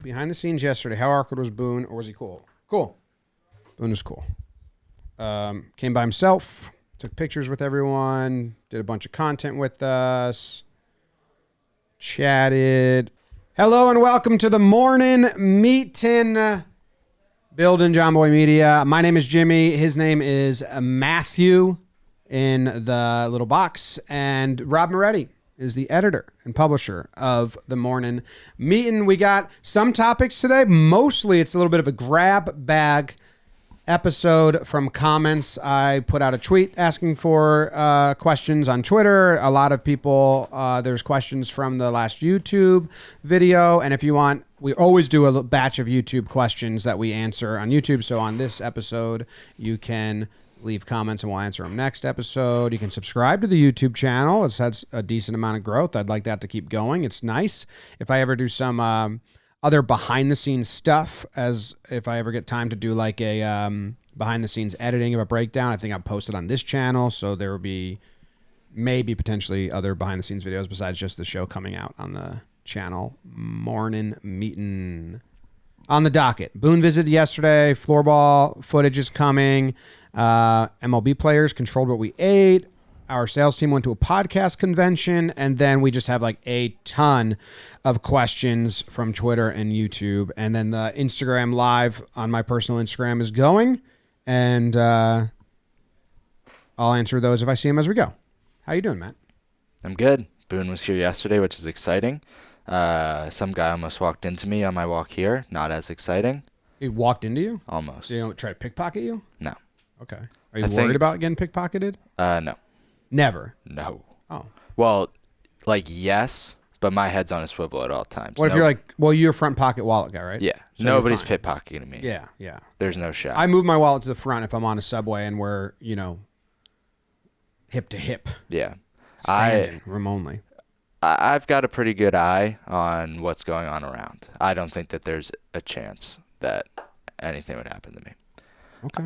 Behind the scenes yesterday, how awkward was Boone, or was he cool? Cool. Boone was cool. Came by himself, took pictures with everyone, did a bunch of content with us, chatted. Hello and welcome to the morning meeting. Building Jomboy Media. My name is Jimmy. His name is Matthew in the little box. And Rob Moretti is the editor and publisher of the morning meeting. We got some topics today. Mostly it's a little bit of a grab bag episode from comments. I put out a tweet asking for questions on Twitter. A lot of people, there's questions from the last YouTube video. And if you want, we always do a batch of YouTube questions that we answer on YouTube. So on this episode, you can leave comments and we'll answer them next episode. You can subscribe to the YouTube channel. It's had a decent amount of growth. I'd like that to keep going. It's nice. If I ever do some other behind the scenes stuff, as if I ever get time to do like a behind the scenes editing of a breakdown, I think I'll post it on this channel. So there will be maybe potentially other behind the scenes videos besides just the show coming out on the channel. Morning meeting on the docket. Boone visited yesterday. Floorball footage is coming. MLB players controlled what we ate. Our sales team went to a podcast convention, and then we just have like a ton of questions from Twitter and YouTube. And then the Instagram live on my personal Instagram is going, and I'll answer those if I see them as we go. How you doing, Matt? I'm good. Boone was here yesterday, which is exciting. Some guy almost walked into me on my walk here. Not as exciting. He walked into you? Almost. Did he try to pickpocket you? No. Okay. Are you worried about getting pickpocketed? No. Never? No. Oh. Well, like, yes, but my head's on a swivel at all times. What if you're like, well, you're a front pocket wallet guy, right? Yeah. So nobody's pickpocketing me. Yeah, yeah. There's no shot. I move my wallet to the front if I'm on a subway and we're, hip to hip. Yeah. Standing room only. I've got a pretty good eye on what's going on around. I don't think that there's a chance that anything would happen to me. Okay.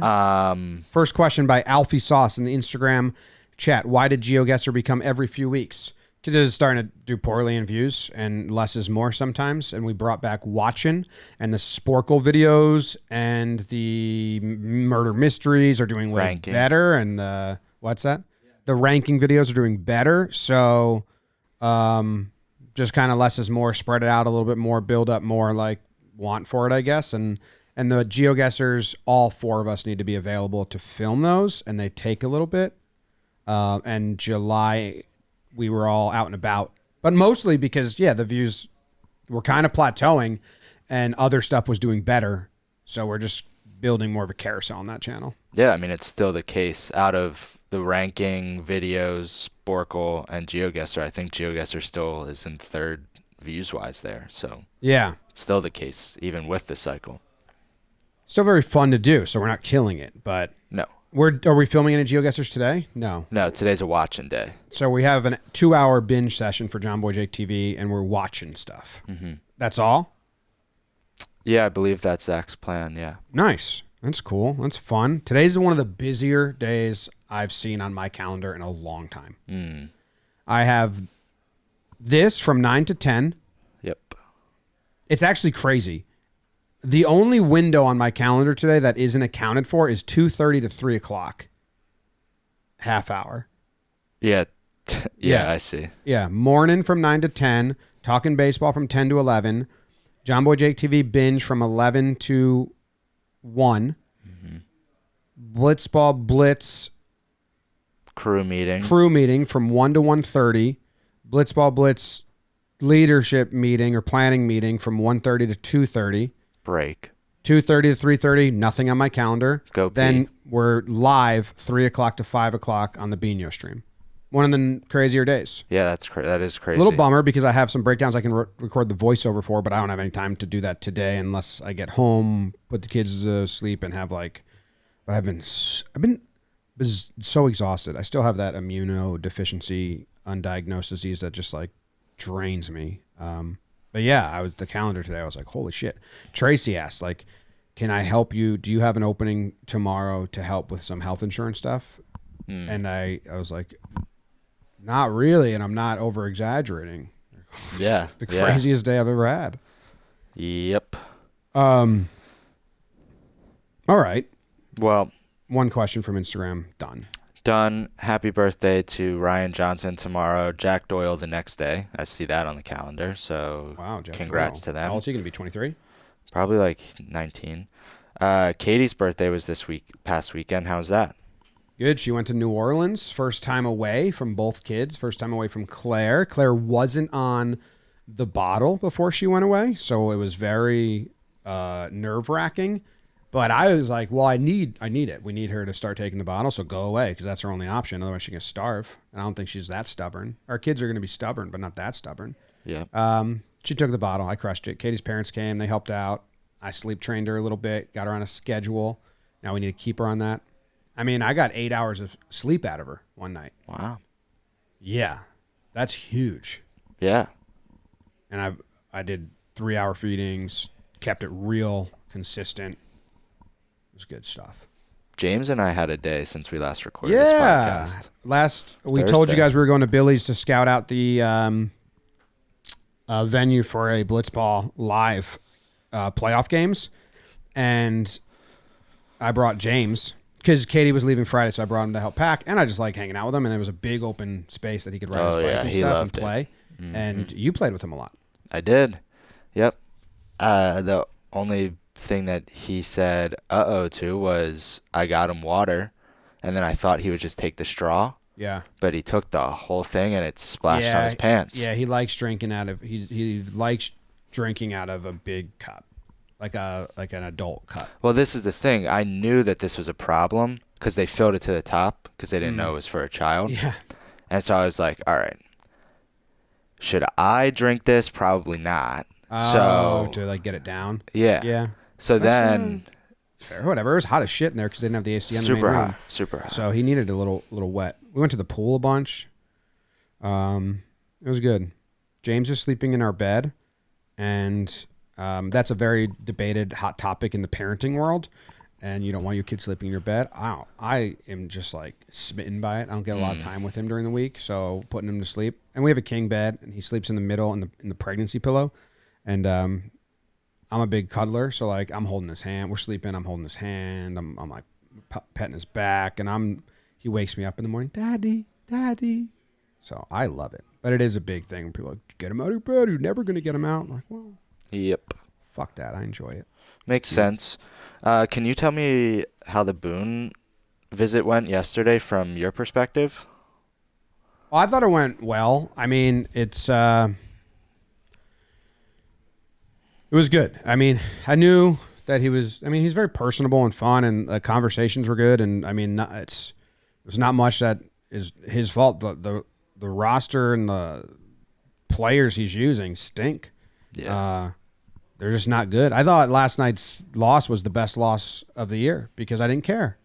First question by Alfie Sauce in the Instagram chat. Why did GeoGuessr become every few weeks? Because it was starting to do poorly in views, and less is more sometimes. And we brought back Watchin', and the Sporkle videos and the murder mysteries are doing way better. And the what's that? The ranking videos are doing better. So just kind of less is more, spread it out a little bit more, build up more like want for it, I guess. And the GeoGuessrs, all four of us need to be available to film those, and they take a little bit. And July, we were all out and about, but mostly because, the views were kind of plateauing and other stuff was doing better. So we're just building more of a carousel on that channel. Yeah, I mean, it's still the case. Out of the ranking videos, Sporkle, and GeoGuessr, I think GeoGuessr still is in third views-wise there. So yeah, it's still the case, even with the cycle. Still very fun to do, so we're not killing it, but no. Are we filming any GeoGuessrs today? No. No, today's a watching day. So we have a 2-hour binge session for Jomboy Jake TV, and we're watching stuff. Mm-hmm. That's all? Yeah, I believe that's Zach's plan, yeah. Nice. That's cool. That's fun. Today's one of the busier days I've seen on my calendar in a long time. Mm. I have this from 9 to 10. Yep. It's actually crazy. The only window on my calendar today that isn't accounted for is 2:30 to 3 o'clock. Half hour. Yeah. Yeah, I see. Yeah. Morning from 9 to 10. Talking baseball from 10 to 11. Jomboy Jake TV binge from 11 to 1. Mm-hmm. Blitzball Blitz. Crew meeting from 1 to 1:30. Blitzball Blitz leadership meeting or planning meeting from 1:30 to 2:30. Break. 2:30 to 3:30, nothing on my calendar. Go Then we're live 3 o'clock to 5 o'clock on the Bino stream. One of the crazier days. Yeah, that is crazy. A little bummer because I have some breakdowns I can record the voiceover for, but I don't have any time to do that today unless I get home, put the kids to sleep, and have but I've been so exhausted. I still have that immunodeficiency undiagnosed disease that just drains me. But yeah, the calendar today, I was like, holy shit. Tracy asked, can I help you? Do you have an opening tomorrow to help with some health insurance stuff? And I was like, not really. And I'm not over exaggerating. Yeah. The craziest day I've ever had. Yep. All right. Well, One question from Instagram. Done. done. Happy birthday to Ryan Johnson tomorrow. Jack Doyle the next day. I see that on the calendar. So Wow, Jack congrats Doyle. to them. How old is he going to be? 23? Probably like 19. Katie's birthday was this past weekend. How's that? Good. She went to New Orleans. First time away from both kids. First time away from Claire. Claire wasn't on the bottle before she went away, so it was very nerve-wracking. But I was like, well, I need it. We need her to start taking the bottle, so go away, because that's her only option. Otherwise, she's going to starve. And I don't think she's that stubborn. Our kids are going to be stubborn, but not that stubborn. Yeah. She took the bottle. I crushed it. Katie's parents came. They helped out. I sleep trained her a little bit, got her on a schedule. Now we need to keep her on that. I mean, I got 8 hours of sleep out of her one night. Wow. Yeah, that's huge. Yeah. And I did 3-hour feedings, kept it real consistent. It was good stuff. James and I had a day since we last recorded this podcast. We told you guys we were going to Billy's to scout out the venue for a Blitzball live playoff games. And I brought James because Katie was leaving Friday, so I brought him to help pack. And I just like hanging out with him. And there was a big open space that he could ride his bike and stuff and play. Mm-hmm. And you played with him a lot. I did. Yep. The only thing that he said to was I got him water, and then I thought he would just take the straw. Yeah. But he took the whole thing and it splashed on his pants. Yeah, he likes drinking out of he likes drinking out of a big cup. Like an adult cup. Well, this is the thing. I knew that this was a problem because they filled it to the top because they didn't know it was for a child. Yeah. And so I was like, all right, should I drink this? Probably not. Oh, to like get it down? Yeah. Yeah. So then... Fair. Whatever. It was hot as shit in there because they didn't have the AC in the main room. Super hot. So he needed a little wet. We went to the pool a bunch. It was good. James is sleeping in our bed, and that's a very debated hot topic in the parenting world. And you don't want your kid sleeping in your bed. I am just like smitten by it. I don't get a lot of time with him during the week, so putting him to sleep. And we have a king bed, and he sleeps in the middle in the pregnancy pillow. And I'm a big cuddler, so like I'm holding his hand. We're sleeping. I'm holding his hand. I'm like petting his back, and he wakes me up in the morning, Daddy, Daddy. So I love it, but it is a big thing. People are like, get him out of your bed. You're never gonna get him out. I'm like, well, yep. Fuck that. I enjoy it. Makes sense. Can you tell me how the Boone visit went yesterday from your perspective? Well, I thought it went well. I mean, it was good. I mean, I knew that he's very personable and fun, and the conversations were good. And I mean, there's not much that is his fault. The roster and the players he's using stink. Yeah. They're just not good. I thought last night's loss was the best loss of the year because I didn't care.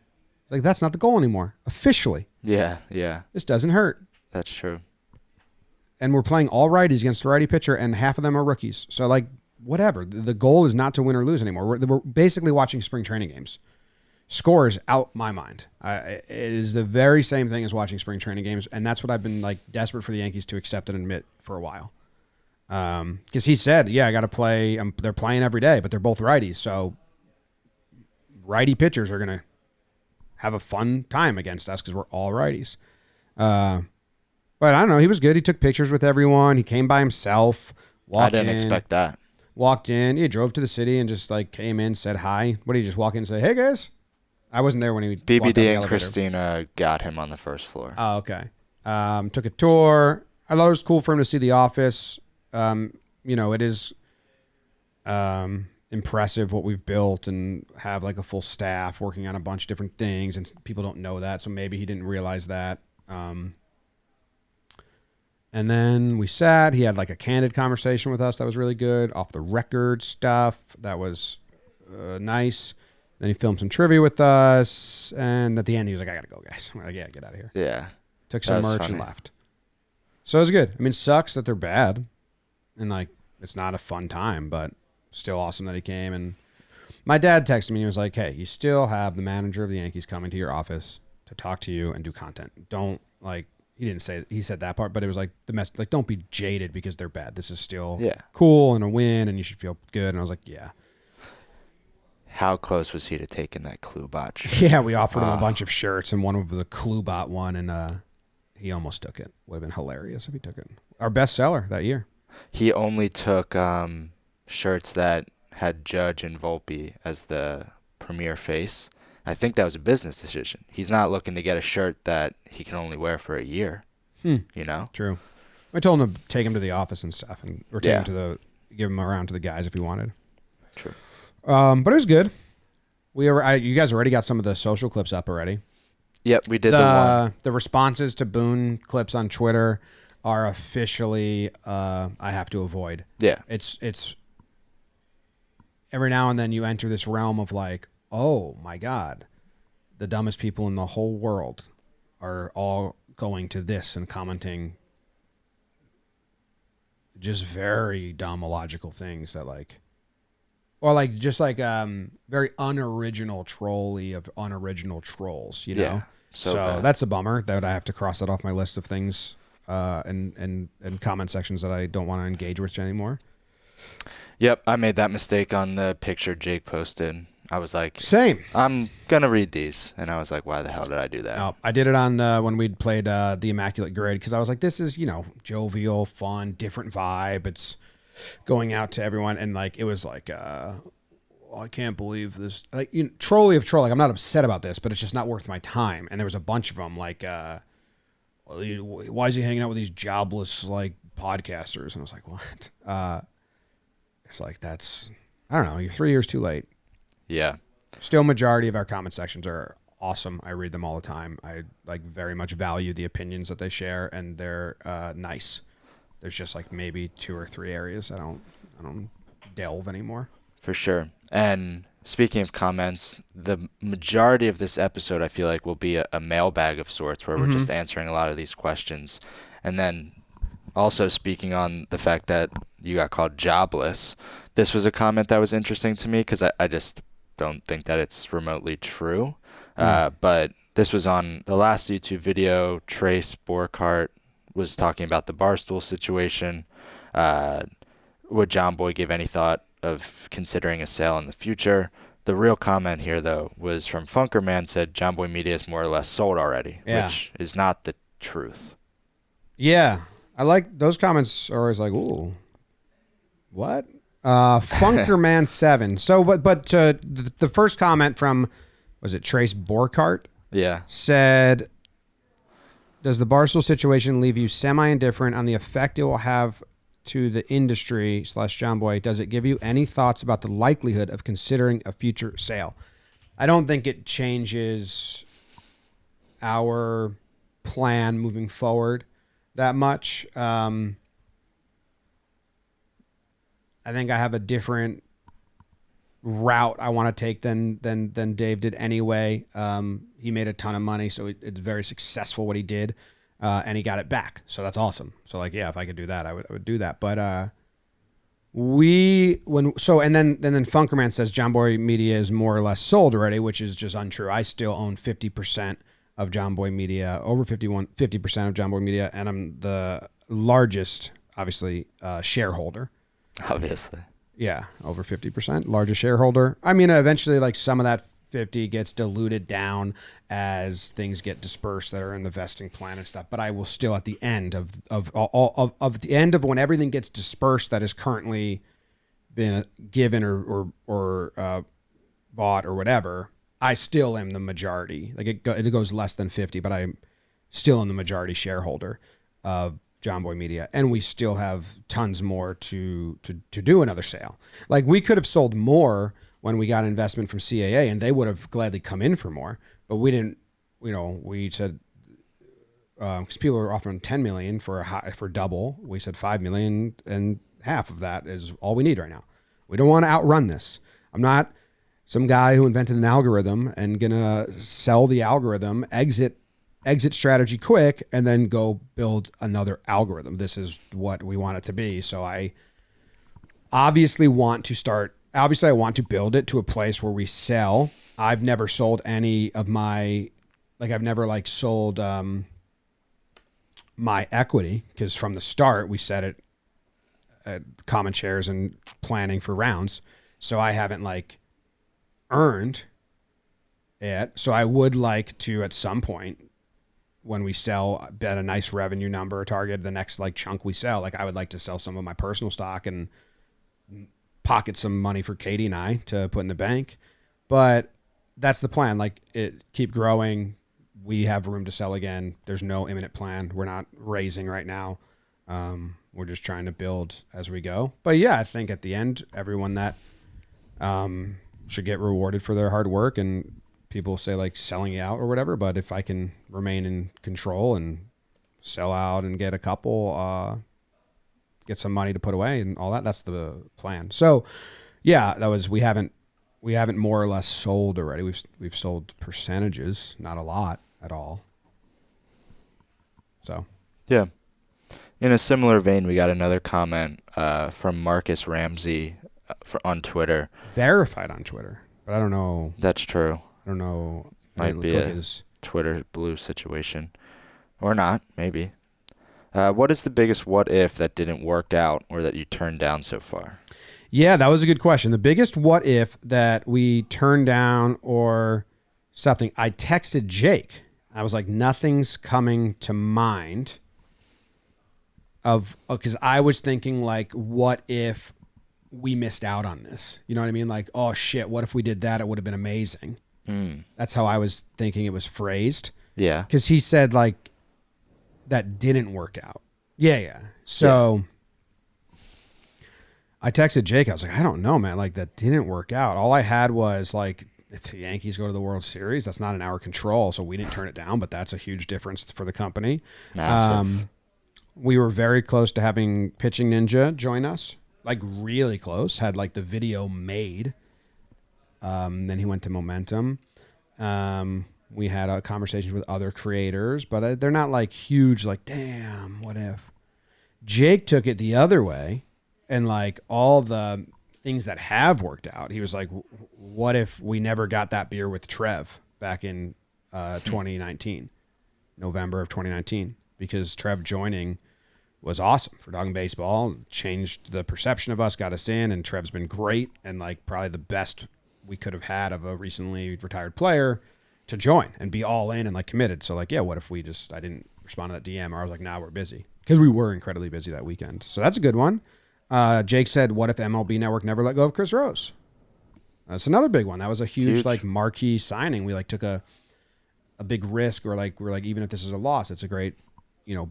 Like, that's not the goal anymore. Officially. Yeah. This doesn't hurt. That's true. And we're playing all righties against the righty pitcher, and half of them are rookies. So, like, whatever. The goal is not to win or lose anymore. We're basically watching spring training games. Scores out my mind. It is the very same thing as watching spring training games, and that's what I've been like desperate for the Yankees to accept and admit for a while. Because he said, yeah, I got to play. They're playing every day, but they're both righties. So righty pitchers are going to have a fun time against us because we're all righties. But I don't know. He was good. He took pictures with everyone. He came by himself. I didn't expect that. Walked in. He drove to the city and just like came in, said hi. What did he just walk in and say, hey, guys? I wasn't there when he BBD walked out the and elevator. Christina got him on the first floor. Oh, okay. Took a tour. I thought it was cool for him to see the office. It is impressive what we've built and have like a full staff working on a bunch of different things, and people don't know that, so maybe he didn't realize that. And then we sat. He had like a candid conversation with us that was really good, off the record stuff that was nice. Then he filmed some trivia with us, and at the end he was like, I gotta go, guys. We're like, yeah, get out of here. Yeah. Took some merch and left. So it was good. I mean, it sucks that they're bad. And, like, it's not a fun time, but still awesome that he came. And my dad texted me and he was like, hey, you still have the manager of the Yankees coming to your office to talk to you and do content. Don't, like, he didn't say, he said that part, but it was like the mess, like, don't be jaded because they're bad. This is still cool and a win and you should feel good. And I was like, yeah. How close was he to taking that Cluebot shirt? Yeah, we offered him a bunch of shirts, and one was a Cluebot one, and he almost took it. Would have been hilarious if he took it. Our best seller that year. He only took shirts that had Judge and Volpe as the premier face. I think that was a business decision. He's not looking to get a shirt that he can only wear for a year. You know? True. I told him to take him to the office and stuff, or take him to give him around to the guys if he wanted. True. But it was good. You guys already got some of the social clips up already. Yep, we did the one. The responses to Boone clips on Twitter are officially I have to avoid. Yeah. It's every now and then you enter this realm of like, oh my God, the dumbest people in the whole world are all going to this and commenting just very dumb, illogical things that like, or like just like very unoriginal trolly of unoriginal trolls, you know? So that's a bummer that I have to cross that off my list of things and comment sections that I don't want to engage with anymore. Yep, I made that mistake on the picture Jake posted. I was like, same. I'm going to read these. And I was like, why the hell did I do that? No, I did it on when we'd played the Immaculate Grid because I was like, this is, jovial, fun, different vibe. It's going out to everyone. And like, it was like, I can't believe this. Like, trolly of troll. Like, I'm not upset about this, but it's just not worth my time. And there was a bunch of them like, why is he hanging out with these jobless like podcasters? And I was like, what? It's like, I don't know. You're 3 years too late. Yeah. Still, majority of our comment sections are awesome. I read them all the time. I like very much value the opinions that they share, and they're nice. There's just like maybe 2 or 3 areas I don't delve anymore. For sure. And speaking of comments, the majority of this episode I feel like will be a mailbag of sorts where we're just answering a lot of these questions. And then also speaking on the fact that you got called jobless, this was a comment that was interesting to me because I just don't think that it's remotely true. But this was on the last YouTube video. Trace Borkart was talking about the Barstool situation. Would Jomboy give any thought of considering a sale in the future? The real comment here, though, was from Funkerman, said Jomboy Media is more or less sold already, which is not the truth. Yeah. I like those comments are always like, ooh, what? Funkerman 7. So, but the first comment from, was it Trace Borkart? Yeah. Said, does the Barstool situation leave you semi-indifferent on the effect it will have to the industry / Jomboy? Does it give you any thoughts about the likelihood of considering a future sale? I don't think it changes our plan moving forward that much. I think I have a different route I want to take than Dave did anyway. He made a ton of money, so it's very successful what he did, and he got it back. So that's awesome. So like, yeah, if I could do that, I would do that. But and then Funkerman says Jomboy Media is more or less sold already, which is just untrue. I still own 50% of Jomboy Media, over 50% of Jomboy Media, and I'm the largest, obviously, shareholder. Obviously. Yeah, over 50%, largest shareholder. I mean, eventually, like, some of that 50 gets diluted down as things get dispersed that are in the vesting plan and stuff. But I will still, at the end of the end of when everything gets dispersed that has currently been given or bought or whatever, I still am the majority. Like it goes less than 50, but I'm still in the majority shareholder of Jomboy Media, and we still have tons more to do another sale. Like we could have sold more when we got investment from CAA, and they would have gladly come in for more, but we didn't. We said because people were offering 10 million for double. We said 5 million, and half of that is all we need right now. We don't want to outrun this. I'm not some guy who invented an algorithm and gonna sell the algorithm, exit strategy quick, and then go build another algorithm. This is what we want it to be. So I obviously want to build it to a place where we sell. I've never sold any of my, like I've never like sold my equity, because from the start we set it at common shares and planning for rounds. So I haven't like earned it. So I would like to, at some point when we sell, bet a nice revenue number target, the next like chunk we sell, like I would like to sell some of my personal stock and pocket some money for Katie and I to put in the bank. But that's the plan. Like it keep growing. We have room to sell again. There's no imminent plan. We're not raising right now. We're just trying to build as we go. But yeah, I think at the end, everyone that should get rewarded for their hard work, and people say like selling out or whatever. But if I can remain in control and sell out and get a couple, get some money to put away and all that, that's the plan. So yeah, we haven't more or less sold already. We've sold percentages, not a lot at all. So yeah. In a similar vein, we got another comment from Marcus Ramsey on Twitter. Verified on Twitter, but I don't know. That's true. I don't know. Might be a Twitter blue situation. Or not, maybe. What is the biggest what if that didn't work out or that you turned down so far? Yeah, that was a good question. The biggest what if that we turned down or something. I texted Jake. I was like, nothing's coming to mind. Because I was thinking like, what if we missed out on this? You know what I mean? Like, oh shit, what if we did that? It would have been amazing. That's how I was thinking it was phrased. Yeah. Because he said like, that didn't work out. Yeah. So I texted Jake. I was like, I don't know, man. Like that didn't work out. All I had was like, if the Yankees go to the World Series, that's not in our control. So we didn't turn it down, but that's a huge difference for the company. Massive. We were very close to having Pitching Ninja join us, like really close, had like the video made. Then he went to Momentum. We had conversations with other creators, but they're not like huge, like, damn, what if? Jake took it the other way, and like all the things that have worked out, he was like, what if we never got that beer with Trev back in 2019, November of 2019, because Trev joining was awesome for Dog and Baseball, changed the perception of us, got us in, and Trev's been great and like probably the best we could have had of a recently retired player to join and be all in and like committed. So like, yeah, what if I didn't respond to that DM, or I was like, nah, we're busy, because we were incredibly busy that weekend. So that's a good one. Jake said, what if MLB Network never let go of Chris Rose? That's another big one. That was a huge like marquee signing. We like took a big risk, or like, we're like, even if this is a loss, it's a great,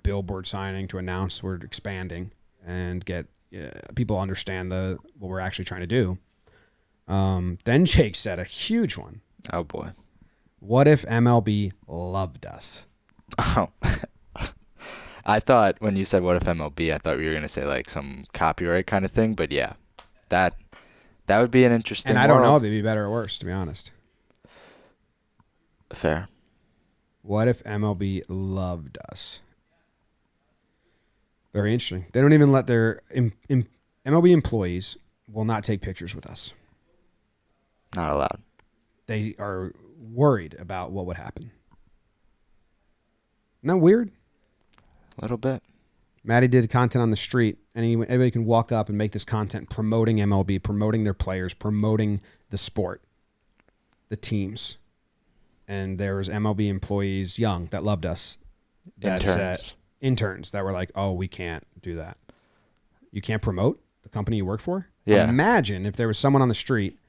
billboard signing to announce we're expanding and get people understand what we're actually trying to do. Then Jake said a huge one. Oh boy. What if MLB loved us? Oh, I thought when you said what if MLB, I thought you were going to say like some copyright kind of thing, but yeah, that would be an interesting. And I don't know if it'd be better or worse, to be honest. Fair. What if MLB loved us? Very interesting. They don't even let their MLB employees will not take pictures with us. Not allowed. They are worried about what would happen. Isn't that weird? A little bit. Matty did content on the street, and anybody can walk up and make this content promoting MLB, promoting their players, promoting the sport, the teams. And there was MLB employees, young, that loved us. Interns that were like, oh, we can't do that. You can't promote the company you work for? Yeah. Imagine if there was someone on the street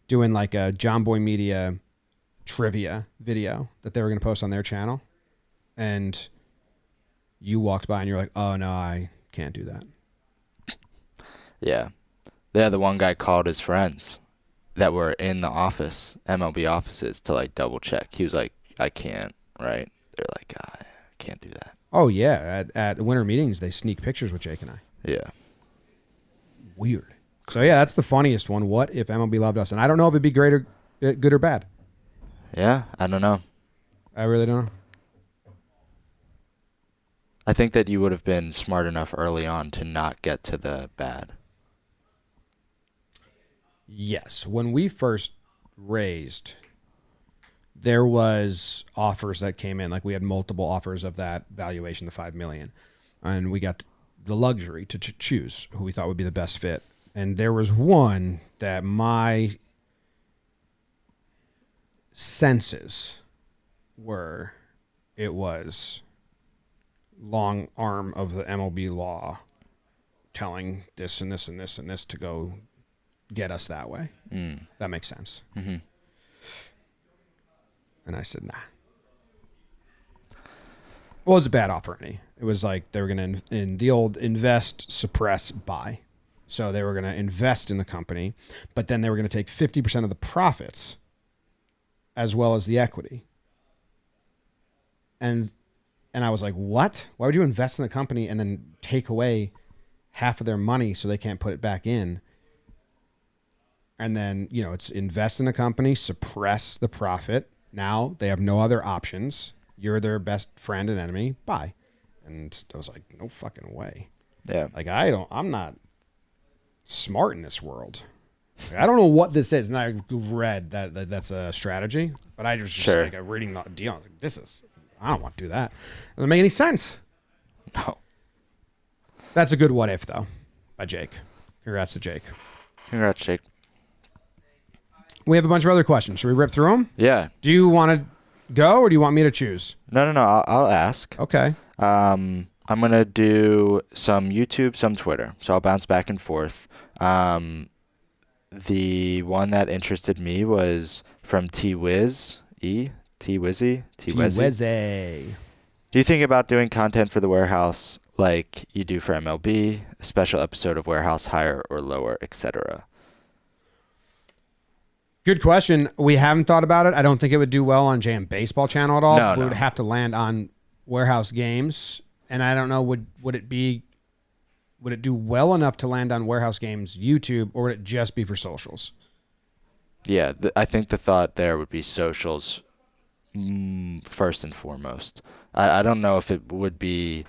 doing like a Jomboy Media trivia video that they were going to post on their channel, and you walked by and you're like, oh, no, I can't do that. Yeah. Yeah, the one guy called his friends that were in the office, MLB offices, to like double check. He was like, I can't, right? They're like, I can't do that. Oh, yeah. At winter meetings, they sneak pictures with Jake and I. Yeah. Weird. So, yeah, that's the funniest one. What if MLB loved us? And I don't know if it'd be great or good or bad. Yeah, I don't know. I really don't know. I think that you would have been smart enough early on to not get to the bad. Yes. When we first raised there was offers that came in. Like we had multiple offers of that valuation, the $5 million, and we got the luxury to choose who we thought would be the best fit. And there was one that my senses were, it was long arm of the MLB law telling this and this and this and this to go get us that way. That makes sense. Mm-hmm. And I said, nah. Well, it was a bad offer, Ernie. It was like they were going to, in the old invest, suppress, buy. So they were going to invest in the company, but then they were going to take 50% of the profits as well as the equity. And I was like, what? Why would you invest in the company and then take away half of their money so they can't put it back in? And then, you know, it's invest in a company, suppress the profit. Now they have no other options. You're their best friend and enemy. Buy. And I was like, no fucking way. Yeah. Like, I'm not smart in this world. Like, I don't know what this is. And I read that's a strategy, but I was just like reading the deal. I was like, I don't want to do that. It doesn't make any sense. No. That's a good what if, though, by Jake. Congrats to Jake. Congrats, Jake. We have a bunch of other questions. Should we rip through them? Yeah. Do you want to go or do you want me to choose? No. I'll ask. Okay. I'm going to do some YouTube, some Twitter. So I'll bounce back and forth. The one that interested me was from T-Wiz. T-Wizzy? T-Wizzy. Do you think about doing content for the warehouse like you do for MLB, a special episode of Warehouse Higher or Lower, etc.? Good question. We haven't thought about it. I don't think it would do well on Jam Baseball Channel at all. No. We would have to land on Warehouse Games, and I don't know, would it do well enough to land on Warehouse Games YouTube, or would it just be for socials? Yeah, I think the thought there would be socials first and foremost. I don't know if it would be...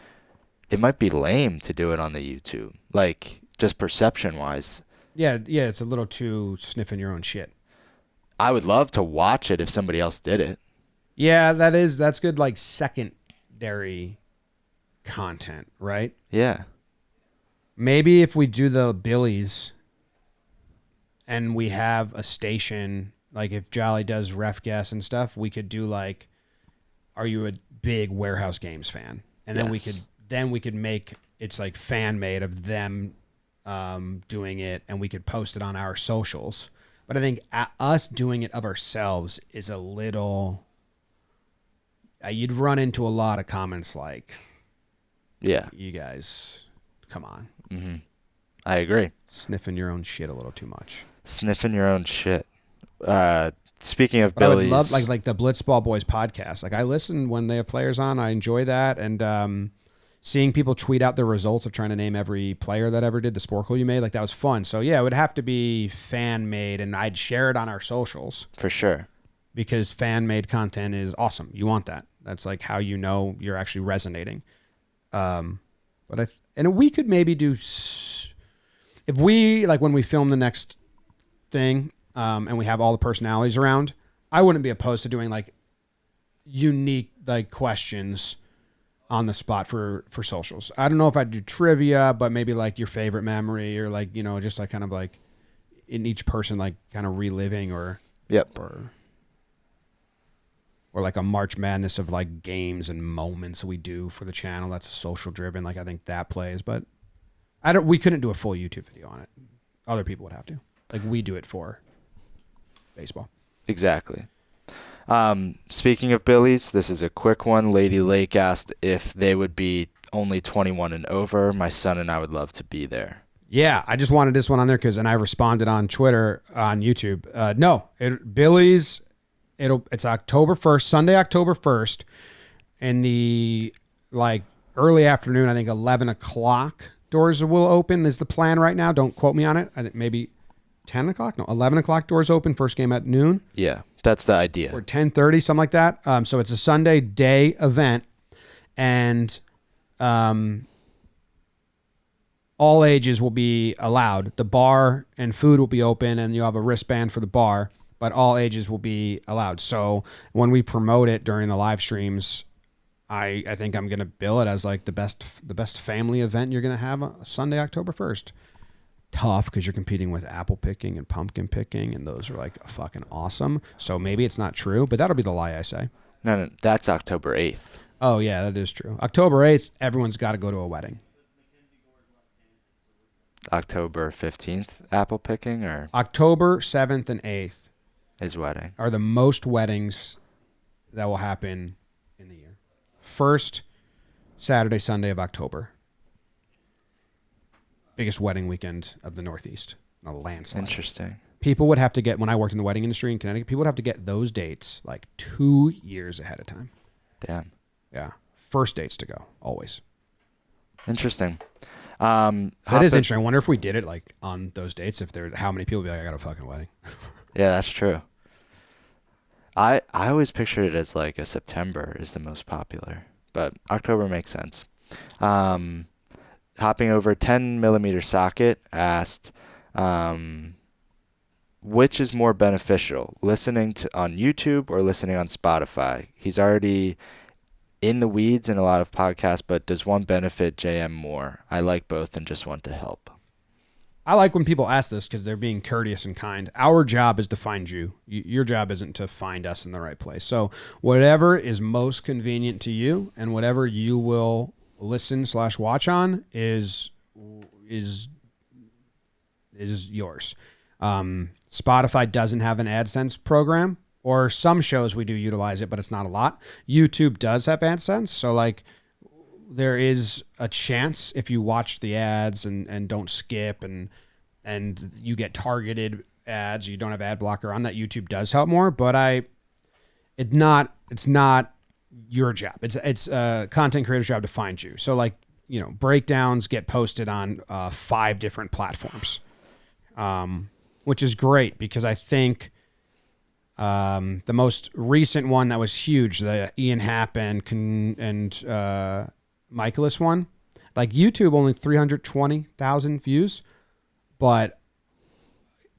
It might be lame to do it on the YouTube, like just perception-wise. Yeah, it's a little too sniffing your own shit. I would love to watch it if somebody else did it. Yeah, that's good, like secondary content, right? Yeah. Maybe if we do the Billies and we have a station, like if Jolly does ref guess and stuff, we could do like, are you a big Warehouse Games fan? And then we could make it's like fan made of them doing it, and we could post it on our socials. But I think us doing it of ourselves is a little... you'd run into a lot of comments like, yeah, you guys, come on. Mm-hmm. I agree. Sniffing your own shit a little too much. Sniffing your own shit. Speaking of Billy's... Billy's... I would love like the Blitzball Boys podcast. Like I listen when they have players on. I enjoy that. And seeing people tweet out the results of trying to name every player that ever did the Sporkle you made, like that was fun. So yeah, it would have to be fan made, and I'd share it on our socials. For sure. Because fan made content is awesome. You want that. That's like how you know you're actually resonating. And we could maybe do, if we, like when we film the next thing, and we have all the personalities around, I wouldn't be opposed to doing like unique like questions on the spot for socials. I don't know if I'd do trivia, but maybe like your favorite memory, or like, you know, just like kind of like in each person, like kind of reliving or like a March Madness of like games and moments we do for the channel. That's social driven. Like I think that plays, but we couldn't do a full YouTube video on it. Other people would have to. Like we do it for baseball. Exactly. Speaking of Billies, this is a quick one. Lady Lake asked if they would be only 21 and over. My son and I would love to be there. Yeah, I just wanted this one on there and I responded on Twitter, on YouTube. Billies, it's October 1st, Sunday, October 1st, in the like early afternoon. I think 11 o'clock doors will open is the plan right now. Don't quote me on it. I think maybe 10 o'clock? No, 11 o'clock doors open. First game at noon. Yeah, that's the idea. Or 10:30, something like that. So it's a Sunday day event, and all ages will be allowed. The bar and food will be open, and you'll have a wristband for the bar. but all ages will be allowed. So when we promote it during the live streams, I think I'm going to bill it as like the best family event you're going to have Sunday, October 1st. Tough because you're competing with apple picking and pumpkin picking, and those are like fucking awesome. So maybe it's not true, but that'll be the lie I say. No, that's October 8th. Oh, yeah, that is true. October 8th, everyone's got to go to a wedding. October 15th, apple picking, or October 7th and 8th is wedding. Are the most weddings that will happen in the year. First Saturday, Sunday of October. Biggest wedding weekend of the Northeast. A landslide. Interesting. People would have to get, when I worked in the wedding industry in Connecticut, people would have to get those dates like 2 years ahead of time. Damn. Yeah. First dates to go, always. Interesting. That is interesting. I wonder if we did it like on those dates, how many people would be like, I got a fucking wedding. Yeah, that's true. I always pictured it as like a September is the most popular, but October makes sense. Hopping over 10 millimeter socket asked, which is more beneficial, listening to on YouTube or listening on Spotify? He's already in the weeds in a lot of podcasts, but does one benefit JM more? I like both and just want to help. I like when people ask this because they're being courteous and kind. Our job is to find you. Your job isn't to find us in the right place. So whatever is most convenient to you and whatever you will listen/watch on is yours. Spotify doesn't have an AdSense program, or some shows we do utilize it, but it's not a lot. YouTube does have AdSense, so like there is a chance if you watch the ads and don't skip and you get targeted ads, you don't have ad blocker on, that YouTube does help more. But it's not your job. It's a content creator's job to find you. So like, you know, breakdowns get posted on 5 different platforms, which is great because I think the most recent one that was huge, the Ian Happ and Michaelis one, like YouTube only 320,000 views, but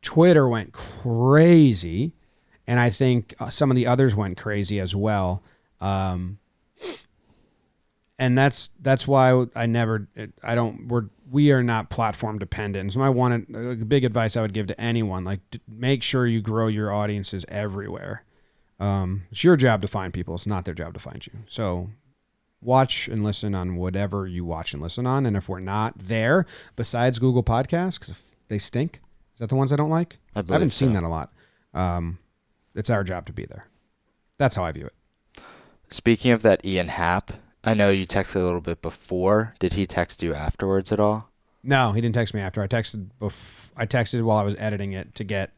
Twitter went crazy, and I think some of the others went crazy as well. And that's why we are not platform dependent. So a big advice I would give to anyone, like make sure you grow your audiences everywhere. It's your job to find people. It's not their job to find you. So watch and listen on whatever you watch and listen on. And if we're not there, besides Google Podcasts, because they stink. Is that the ones I don't like? I haven't seen that a lot. It's our job to be there. That's how I view it. Speaking of that Ian Happ, I know you texted a little bit before. Did he text you afterwards at all? No, he didn't text me after. I texted while I was editing it to get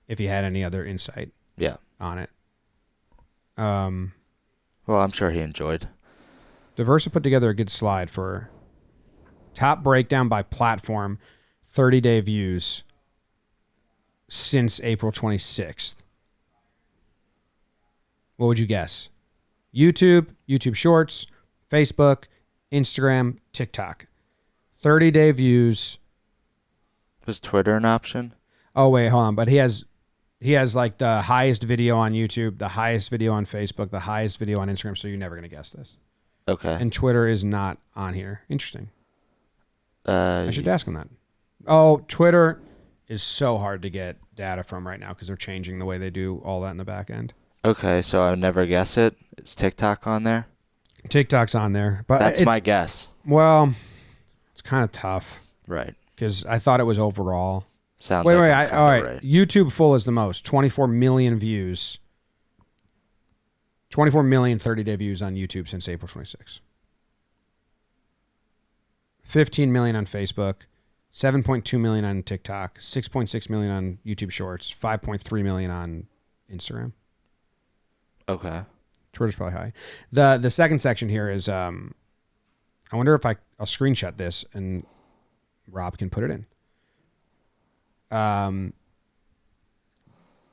if he had any other insight on it. Well, I'm sure he enjoyed. Diversa put together a good slide for top breakdown by platform, 30-day views since April 26th. What would you guess? YouTube Shorts, Facebook, Instagram, TikTok. 30-day views. Was Twitter an option? Oh, wait, hold on. But he has like the highest video on YouTube, the highest video on Facebook, the highest video on Instagram, so you're never going to guess this. Okay. And Twitter is not on here. Interesting. I should ask him that. Oh, Twitter is so hard to get data from right now because they're changing the way they do all that in the back end. Okay, so I would never guess it. Is TikTok on there? TikTok's on there. But that's my guess. Well, it's kind of tough. Right. Because I thought it was overall. Sounds all right. Right. YouTube full is the most. 24 million views. 24 million 30-day views on YouTube since April 26. 15 million on Facebook. 7.2 million on TikTok. 6.6 million on YouTube Shorts. 5.3 million on Instagram. Okay. Twitter's probably high. The second section here is I wonder if I'll screenshot this and Rob can put it in.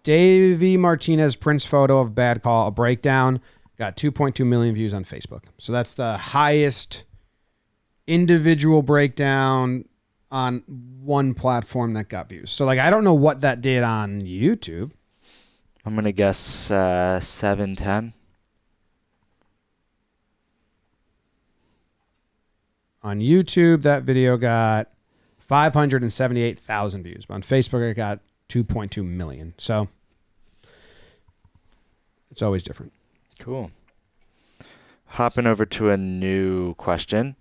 Davey Martinez Prince photo of bad call, a breakdown, got 2.2 million views on Facebook. So that's the highest individual breakdown on one platform that got views. So like I don't know what that did on YouTube. I'm going to guess 7, 10. On YouTube, that video got 578,000 views. But on Facebook, it got 2.2 million. So it's always different. Cool. Hopping over to a new question.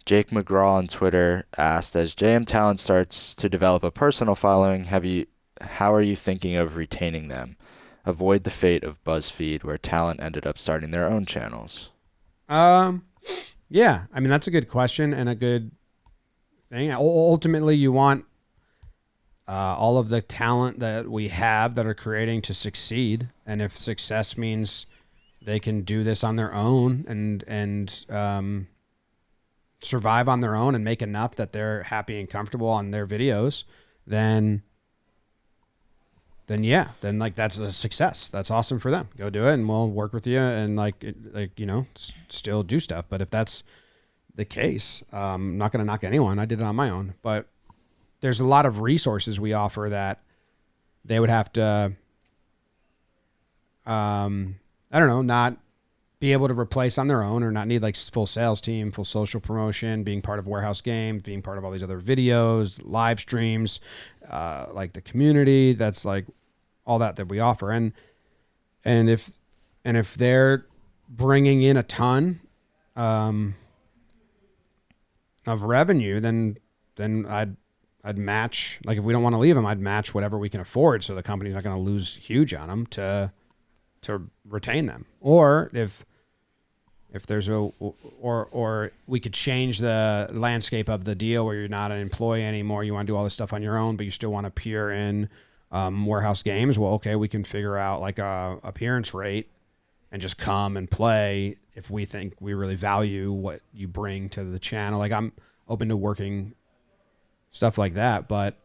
Jake McGraw on Twitter asked, as JM Talent starts to develop a personal following, how are you thinking of retaining them? Avoid the fate of BuzzFeed, where talent ended up starting their own channels. Yeah, I mean, that's a good question and a good thing. Ultimately, you want all of the talent that we have that are creating to succeed. And if success means they can do this on their own and survive on their own and make enough that they're happy and comfortable on their videos, then like that's a success. That's awesome for them. Go do it, and we'll work with you and still do stuff. But if that's the case, I'm not going to knock anyone. I did it on my own, but there's a lot of resources we offer that they would have to, not be able to replace on their own, or not need like full sales team, full social promotion, being part of Warehouse Games, being part of all these other videos, live streams, like the community. That's like all that we offer. And if they're bringing in a ton of revenue, then I'd match, like if we don't want to leave them, I'd match whatever we can afford, so the company's not going to lose huge on them to retain them. Or if there's or we could change the landscape of the deal where you're not an employee anymore, you want to do all this stuff on your own, but you still want to appear in Warehouse Games. Well, okay, we can figure out like a appearance rate and just come and play if we think we really value what you bring to the channel. Like, I'm open to working stuff like that, but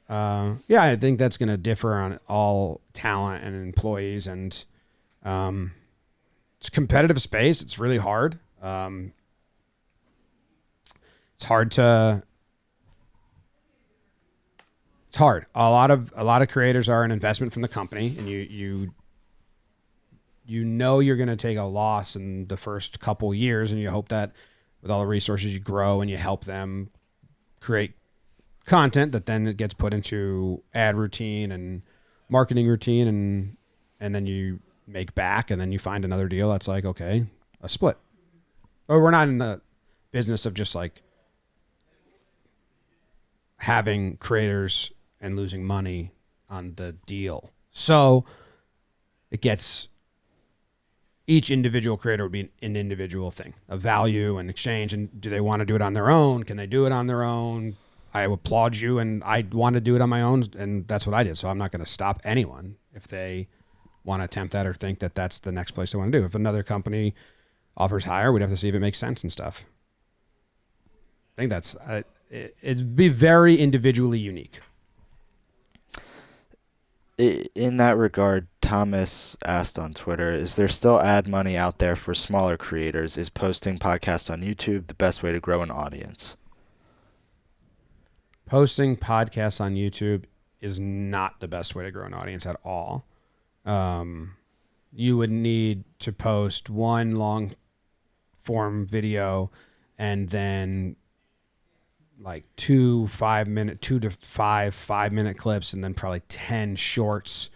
I think that's going to differ on all talent and employees, and it's a competitive space. It's really hard. It's hard. A lot of creators are an investment from the company, and you you're going to take a loss in the first couple years, and you hope that with all the resources you grow and you help them create content that then it gets put into ad routine and marketing routine, and then you make back, and then you find another deal that's like, okay, a split. Or we're not in the business of just like having creators and losing money on the deal. So each individual creator would be an individual thing, a value and exchange. And do they want to do it on their own? Can they do it on their own? I applaud you, and I want to do it on my own, and that's what I did. So I'm not going to stop anyone if they want to attempt that or think that that's the next place they want to do. If another company offers higher, we'd have to see if it makes sense and stuff. I think it'd be very individually unique. In that regard, Thomas asked on Twitter, is there still ad money out there for smaller creators? Is posting podcasts on YouTube the best way to grow an audience? Posting podcasts on YouTube is not the best way to grow an audience at all. You would need to post one long form video and then like 2 to 5 minute clips, and then probably 10 shorts.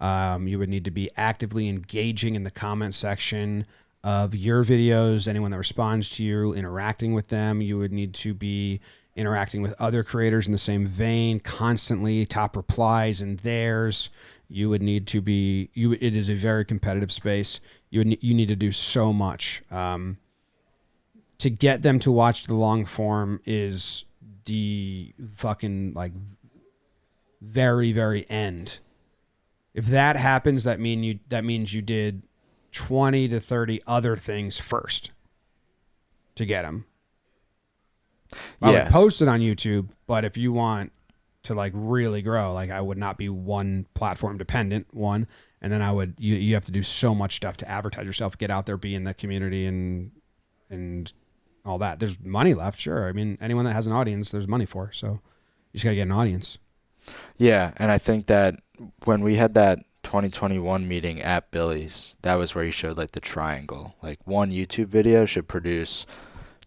You would need to be actively engaging in the comment section of your videos. Anyone that responds to you, interacting with them. You would need to be interacting with other creators in the same vein, constantly top replies in theirs. You would need to be, it is a very competitive space. You need to do so much. To get them to watch the long form is the fucking like very, very end. If that happens, that means you did 20 to 30 other things first to get them. I would post it on YouTube, but if you want to like really grow, like I would not be one platform dependent, and then you have to do so much stuff to advertise yourself, get out there, be in the community and all that. There's money left, sure. I mean, anyone that has an audience, there's money for. So you just gotta get an audience. Yeah, and I think that when we had that 2021 meeting at Billy's, that was where you showed like the triangle. Like one YouTube video should produce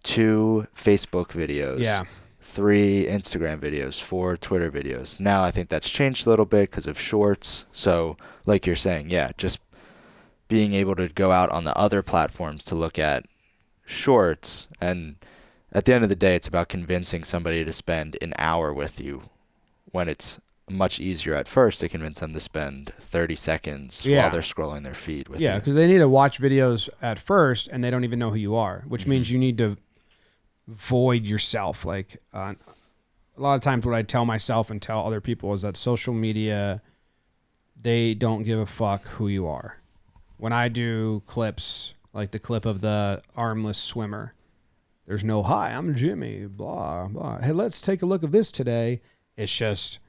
2 Facebook videos. Yeah. 3 Instagram videos, 4 Twitter videos. Now I think that's changed a little bit because of shorts. So like you're saying, yeah, just being able to go out on the other platforms to look at shorts. And at the end of the day, it's about convincing somebody to spend an hour with you when it's much easier at first to convince them to spend 30 seconds while they're scrolling their feed with you. Yeah, because they need to watch videos at first and they don't even know who you are, which means you need to void yourself. Like a lot of times what I tell myself and tell other people is that social media, they don't give a fuck who you are. When I do clips, like the clip of the armless swimmer, there's no, hi, I'm Jimmy, blah, blah. Hey, let's take a look at this today. It's just,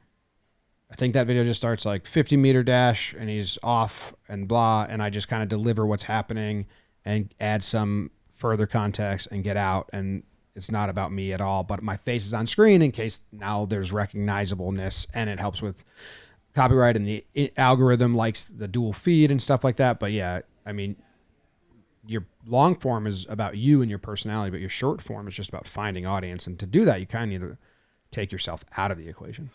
I think that video just starts like 50-meter dash and he's off and blah, and I just kind of deliver what's happening and add some further context and get out, and it's not about me at all, but my face is on screen in case now there's recognizableness, and it helps with copyright, and the algorithm likes the dual feed and stuff like that. But yeah, I mean, your long form is about you and your personality, but your short form is just about finding audience. And to do that, you kind of need to take yourself out of the equation.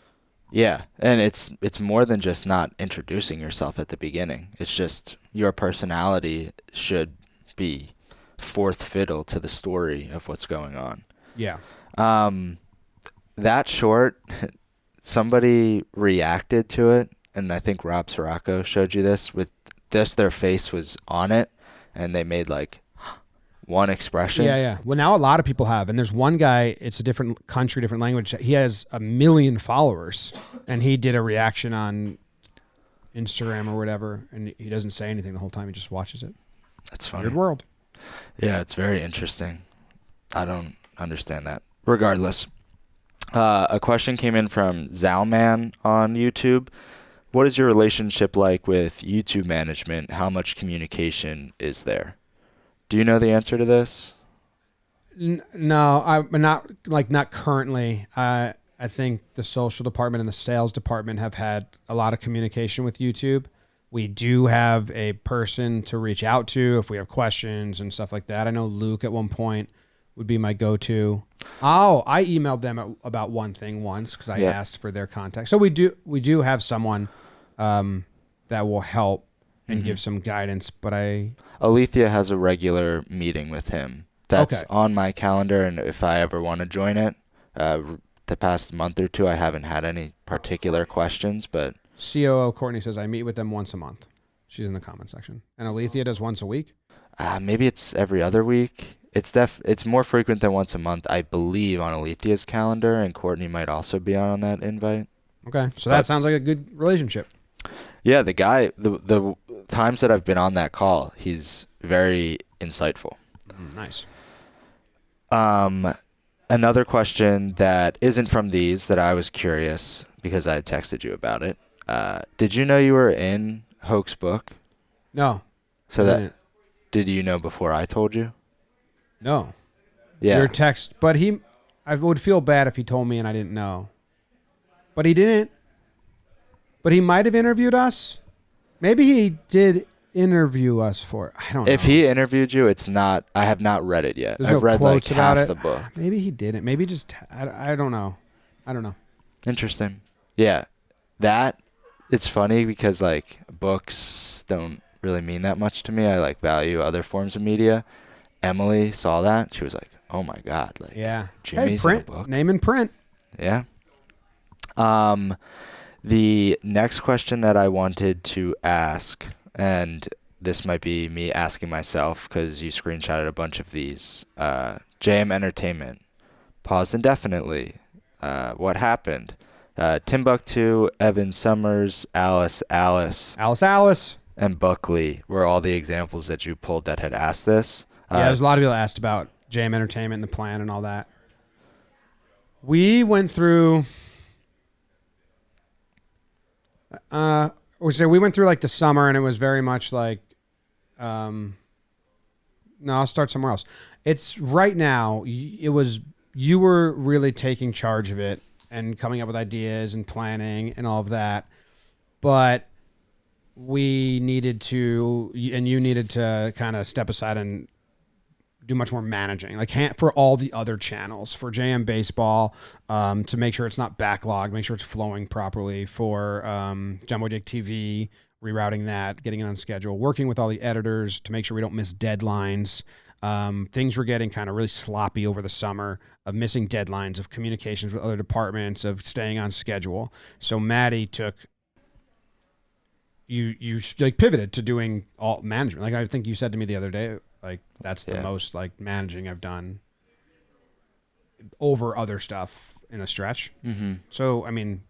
Yeah, and it's more than just not introducing yourself at the beginning. It's just your personality should be fourth fiddle to the story of what's going on. Yeah. That short, somebody reacted to it, and I think Rob Sirocco showed you this, with just their face was on it, and they made like one expression. Yeah. Well, now a lot of people have, and there's one guy, it's a different country, different language. He has 1 million followers, and he did a reaction on Instagram or whatever, and he doesn't say anything the whole time. He just watches it. That's funny. Weird world. Yeah, it's very interesting. I don't understand that. Regardless, a question came in from Zalman on YouTube. What is your relationship like with YouTube management? How much communication is there? Do you know the answer to this? No, I'm not currently. I think the social department and the sales department have had a lot of communication with YouTube. We do have a person to reach out to if we have questions and stuff like that. I know Luke at one point would be my go-to. Oh, I emailed them about one thing once because I asked for their contact. So we do have someone that will help and give some guidance. But Alethea has a regular meeting with him. That's on my calendar, and if I ever want to join it, the past month or two I haven't had any particular questions, but COO Courtney says I meet with them once a month. She's in the comment section. And Alethea does once a week? Maybe it's every other week. It's more frequent than once a month, I believe, on Alethea's calendar, and Courtney might also be on that invite. Okay, so that sounds like a good relationship. Yeah, the guy, the times that I've been on that call, he's very insightful. Nice. Another question that isn't from these that I was curious because I had texted you about it. Did you know you were in Hoch's book? No. Did you know before I told you? No. Yeah. Your text, but I would feel bad if he told me and I didn't know. But he didn't. But he might have interviewed us. Maybe he did interview us for it. I don't know. If he interviewed you, it's not. I have not read it yet. I've read like half the book. Maybe he didn't. Maybe just. I don't know. I don't know. Interesting. Yeah, it's funny because like books don't really mean that much to me. I like value other forms of media. Emily saw that. She was like, "Oh my god!" Like, Jimmy's in a book. Name and print. Yeah. The next question that I wanted to ask, and this might be me asking myself because you screenshotted a bunch of these. JM Entertainment paused indefinitely. What happened? Timbuktu, Evan Summers, Alice, and Buckley were all the examples that you pulled that had asked this. There's a lot of people asked about JM Entertainment and the plan and all that. We went through. We went through like the summer, and it was very much like. No, I'll start somewhere else. It's right now. You were really taking charge of it and coming up with ideas and planning and all of that. But we needed to, and you needed to kind of step aside and do much more managing, like for all the other channels, for JM Baseball, to make sure it's not backlogged, make sure it's flowing properly, for Jomboy TV, rerouting that, getting it on schedule, working with all the editors to make sure we don't miss deadlines. Things were getting kind of really sloppy over the summer, of missing deadlines, of communications with other departments, of staying on schedule. So Matty took, you like pivoted to doing all management. Like I think you said to me the other day, like that's the most like managing I've done over other stuff in a stretch. Mm-hmm. So, I mean,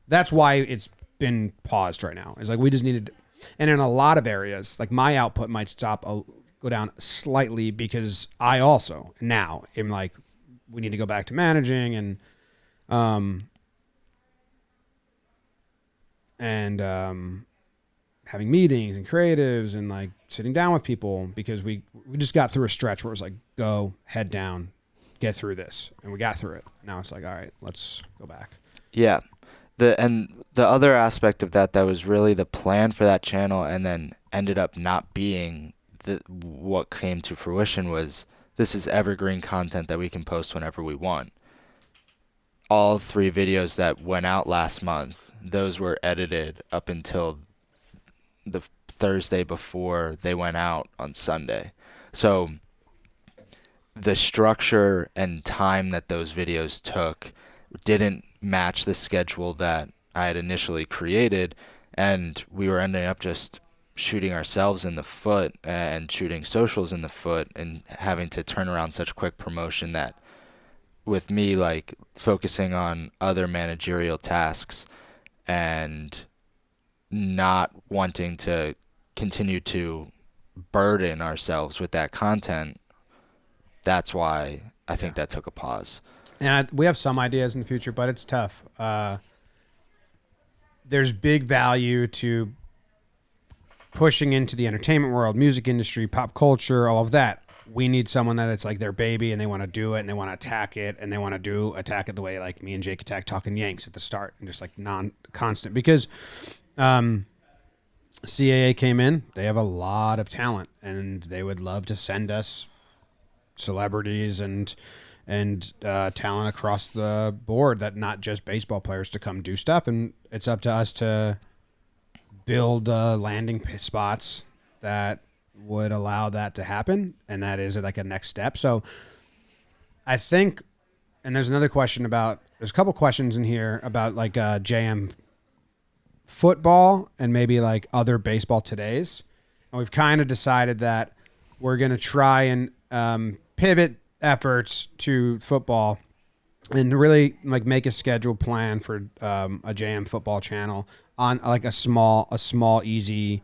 that's why it's been paused right now. It's like we just needed, and in a lot of areas, like my output might go down slightly because I also now am like, we need to go back to managing and having meetings and creatives and like sitting down with people, because we just got through a stretch where it was like, go head down, get through this. And we got through it. Now it's like, all right, let's go back. Yeah. The other aspect of that was really the plan for that channel, and then ended up not being what came to fruition was, this is evergreen content that we can post whenever we want. All 3 videos that went out last month, those were edited up until the Thursday before they went out on Sunday. So the structure and time that those videos took didn't match the schedule that I had initially created, and we were ending up just shooting ourselves in the foot and shooting socials in the foot, and having to turn around such quick promotion that, with me like focusing on other managerial tasks and not wanting to continue to burden ourselves with that content, that's why I think that took a pause. And we have some ideas in the future, but it's tough. There's big value to pushing into the entertainment world, music industry, pop culture, all of that. We need someone that it's like their baby and they want to do it and they want to attack it, and they want to attack it the way like me and Jake attack Talkin Yanks at the start, and just like non-constant, because CAA came in, they have a lot of talent and they would love to send us celebrities and talent across the board, that not just baseball players, to come do stuff. And it's up to us to build landing spots that would allow that to happen. And that is like a next step. So I think, and there's a couple questions in here about like JM football and maybe like other baseball todays. And we've kind of decided that we're going to try and pivot efforts to football and really like make a scheduled plan for a JM football channel on like a small easy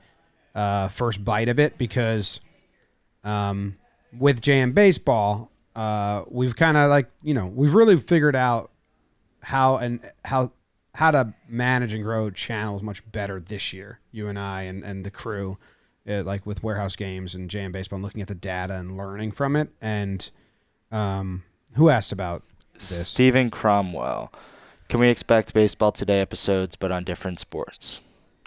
first bite of it, because with JM baseball we've kind of like, we've really figured out how to manage and grow channels much better this year, you and I and the crew, like with Warehouse Games and JM baseball, and looking at the data and learning from it. And who asked about this? Stephen Cromwell. Can we expect Baseball Today episodes, but on different sports?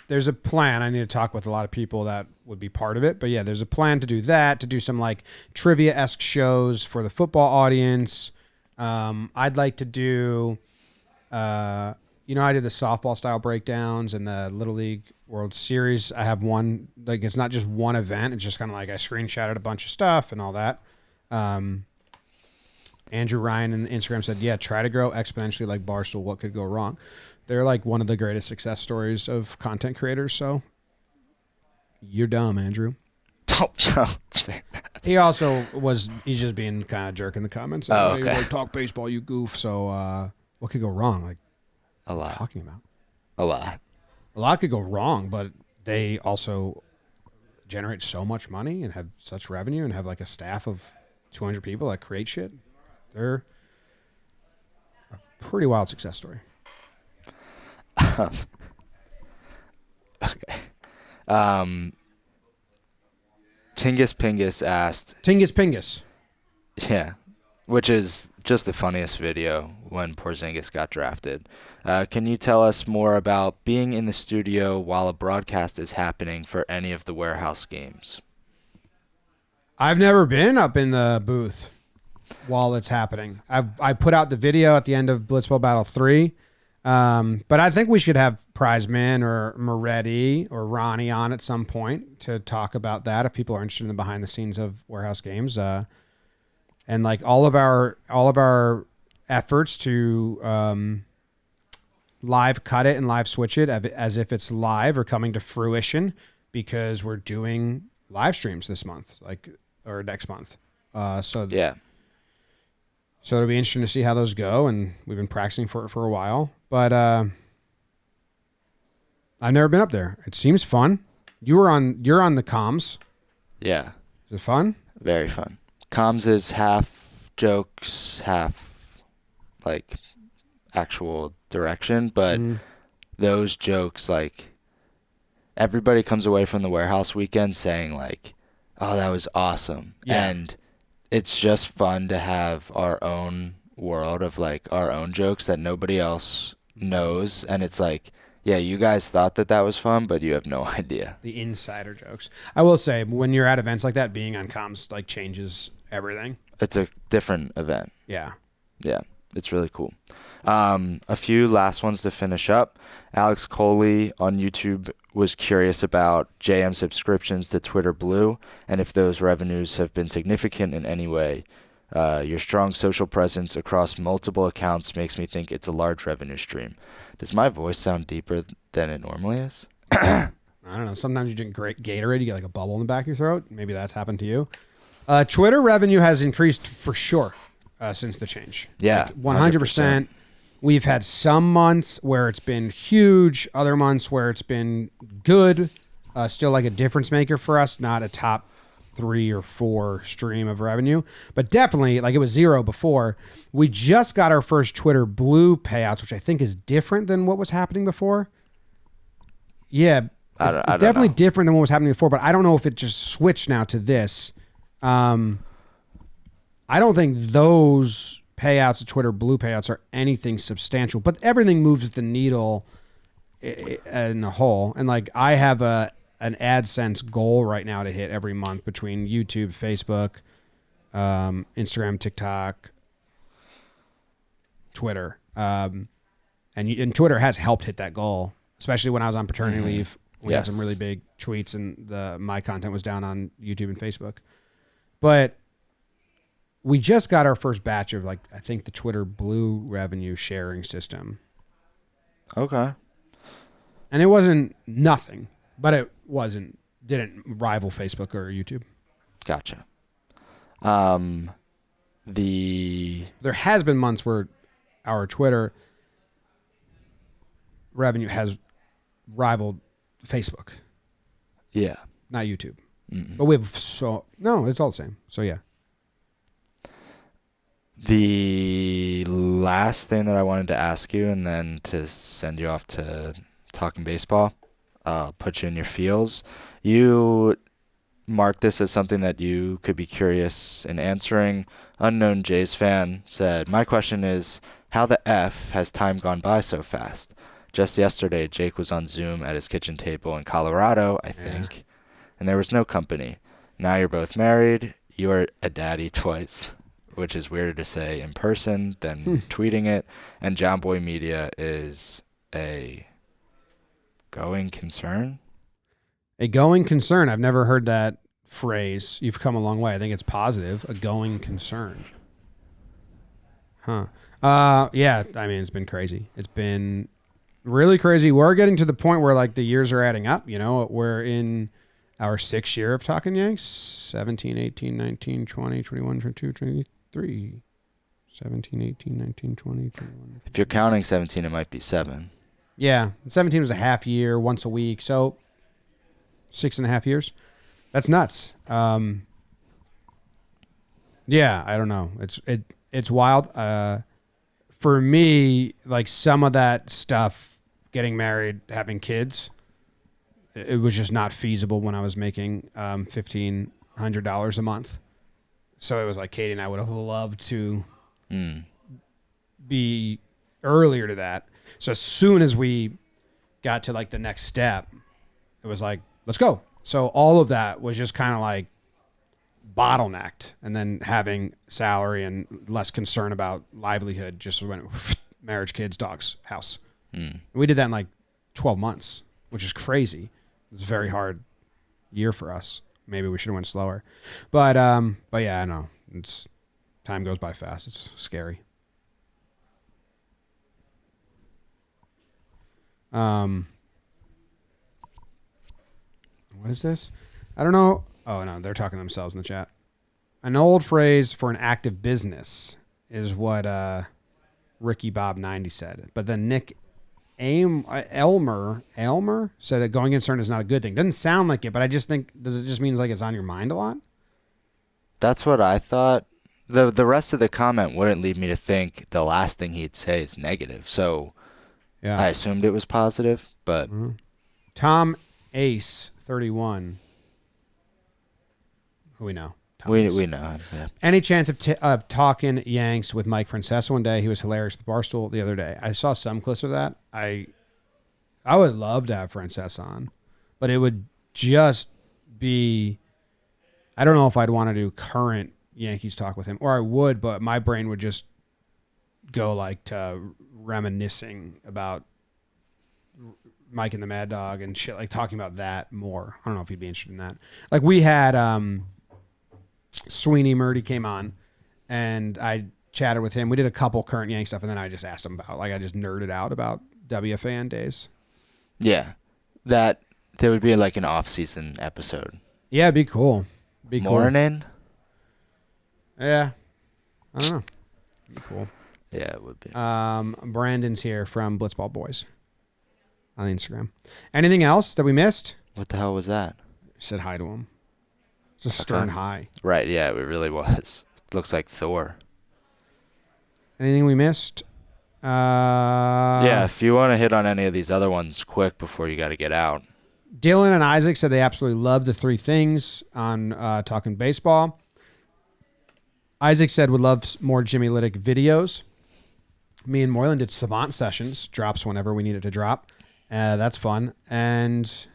There's a plan. I need to talk with a lot of people that would be part of it. But yeah, there's a plan to do that, to do some like trivia-esque shows for the football audience. I'd like to do, I did the softball style breakdowns and the Little League World Series. I have one, like it's not just one event. It's just kind of like I screenshotted a bunch of stuff and all that. Andrew Ryan in Instagram said, yeah, try to grow exponentially like Barstool. What could go wrong? They're like one of the greatest success stories of content creators. So you're dumb, Andrew. Don't say that. He's just being kind of jerk in the comments. Oh, okay. okay. Like, talk baseball, you goof. So what could go wrong? Like, a lot. What are you talking about? A lot. A lot could go wrong, but they also generate so much money and have such revenue and have like a staff of 200 people that create shit. They're a pretty wild success story. Okay. Tingus Pingus asked. Tingus Pingus. Yeah. which is just the funniest video when Porzingis got drafted. Can you tell us more about being in the studio while a broadcast is happening for any of the warehouse games? I've never been up in the booth while it's happening. I put out the video at the end of Blitzball Battle 3, but I think we should have Prizeman or Moretti or Ronnie on at some point to talk about that if people are interested in the behind the scenes of warehouse games. And like all of our efforts to live cut it and live switch it as if it's live are coming to fruition because we're doing live streams this month, or next month. So Yeah. So it'll be interesting to see how those go, and we've been practicing for it for a while. But I've never been up there. It seems fun. You're on the comms. Yeah. Is it fun? Very fun. Comms is half jokes, half like actual direction, but those jokes, like everybody comes away from the warehouse weekend saying like, "Oh, that was awesome." Yeah. And it's just fun to have our own world of like our own jokes that nobody else knows, and it's like, yeah, you guys thought that was fun, but you have no idea. The insider jokes. I will say, when you're at events like that, being on comms like changes everything. It's a different event. Yeah. Yeah, it's really cool. A few last ones to finish up. Alex Coley on YouTube was curious about JM subscriptions to Twitter Blue and if those revenues have been significant in any way. Your strong social presence across multiple accounts makes me think it's a large revenue stream. Does my voice sound deeper than it normally is? I don't know. Sometimes you drink great Gatorade, you get like a bubble in the back of your throat. Maybe that's happened to you. Twitter revenue has increased for sure since the change. Yeah, like 100%. We've had some months where it's been huge, other months where it's been good. Still like a difference maker for us, not a top 3 or 4 stream of revenue, but definitely like it was 0 before. We just got our first Twitter Blue payouts, which I think is different than what was happening before. Yeah, I don't definitely know. different than what was happening before, but I don't know if it just switched now to this. I don't think those payouts, the Twitter Blue payouts, are anything substantial, but everything moves the needle in a whole. And like I have an AdSense goal right now to hit every month between YouTube, Facebook, Instagram, TikTok, Twitter. And Twitter has helped hit that goal, especially when I was on paternity leave. We had some really big tweets and my content was down on YouTube and Facebook. But we just got our first batch of, like, I think the Twitter Blue revenue sharing system. Okay. And it wasn't nothing, but it didn't rival Facebook or YouTube. Gotcha. There has been months where our Twitter revenue has rivaled Facebook. Yeah. Not YouTube. Mm-mm. But no, it's all the same. So yeah. The last thing that I wanted to ask you, and then to send you off to Talkin Baseball, put you in your feels. You marked this as something that you could be curious in answering. Unknown Jays fan said, "My question is, how the F has time gone by so fast? Just yesterday, Jake was on Zoom at his kitchen table in Colorado, I think, and there was no company. Now you're both married. You are a daddy twice." Which is weirder to say in person than tweeting it. And Jomboy Media is a going concern. A going concern. I've never heard that phrase. You've come a long way. I think it's positive. A going concern. Huh. Yeah, I mean, it's been crazy. It's been really crazy. We're getting to the point where, like, the years are adding up. You know, we're in our 6th year of Talkin Yanks. 17, 18, 19, 20, 21, 22, 23. 17, 18, 19, 20, 21. If you're counting 17, it might be 7. Yeah. 17 was a half year, once a week. So 6.5 years. That's nuts. Yeah, I don't know. It's wild. For me, like, some of that stuff, getting married, having kids, it was just not feasible when I was making $1,500 a month. So it was like Katie and I would have loved to be earlier to that. So as soon as we got to like the next step, it was like, let's go. So all of that was just kind of like bottlenecked, and then having salary and less concern about livelihood just went marriage, kids, dogs, house. We did that in like 12 months, which is crazy. It was a very hard year for us. Maybe we should have went slower, but yeah, I know it's time goes by fast. It's scary. What is this? I don't know. Oh, no, they're talking to themselves in the chat. An old phrase for an active business is what Ricky Bob 90 said. But then Nick Elmer said that going concern is not a good thing. Doesn't sound like it, but I just think, does it just mean like it's on your mind a lot? That's what I thought. The rest of the comment wouldn't lead me to think the last thing he'd say is negative. So yeah, I assumed it was positive, but... Tom Ace 31. Who we know. We know. Yeah. Any chance of Talkin Yanks with Mike Francesa one day? He was hilarious at the Barstool the other day. I saw some clips of that. I would love to have Francesa on, but it would just be... I don't know if I'd want to do current Yankees talk with him, or I would, but my brain would just go like to reminiscing about Mike and the Mad Dog and shit, like talking about that more. I don't know if he'd be interested in that. Like we had Sweeney Murdy came on, and I chatted with him. We did a couple current Yank stuff, and then I just asked him about, like, I just nerded out about WFAN days. Yeah, that there would be like an off-season episode. Yeah, it'd be cool. Morning. Cool. Yeah, I don't know. It'd be cool. Yeah, it would be. Brandon's here from Blitzball Boys on Instagram. Anything else that we missed? What the hell was that? Said hi to him. It's a stern hi. Right, yeah, it really was. Looks like Thor. Anything we missed? Yeah, if you want to hit on any of these other ones quick before you got to get out. Dylan and Isaac said they absolutely love the three things on Talking Baseball. Isaac said would love more Jimmylytics videos. Me and Moylan did Savant sessions, drops whenever we need it to drop. That's fun. And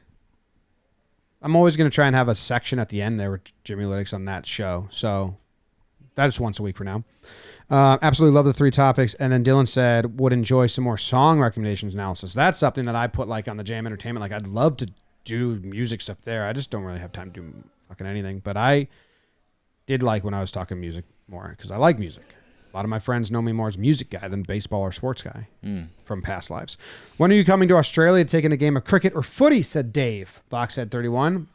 I'm always going to try and have a section at the end there with Jimmylytics on that show. So that's once a week for now. Absolutely love the three topics. And then Dylan said would enjoy some more song recommendations analysis. That's something that I put like on the Jam Entertainment. Like I'd love to do music stuff there. I just don't really have time to do fucking anything. But I did like when I was talking music more because I like music. A lot of my friends know me more as a music guy than baseball or sports guy from past lives. When are you coming to Australia to take in a game of cricket or footy, said Dave. Boxhead 31.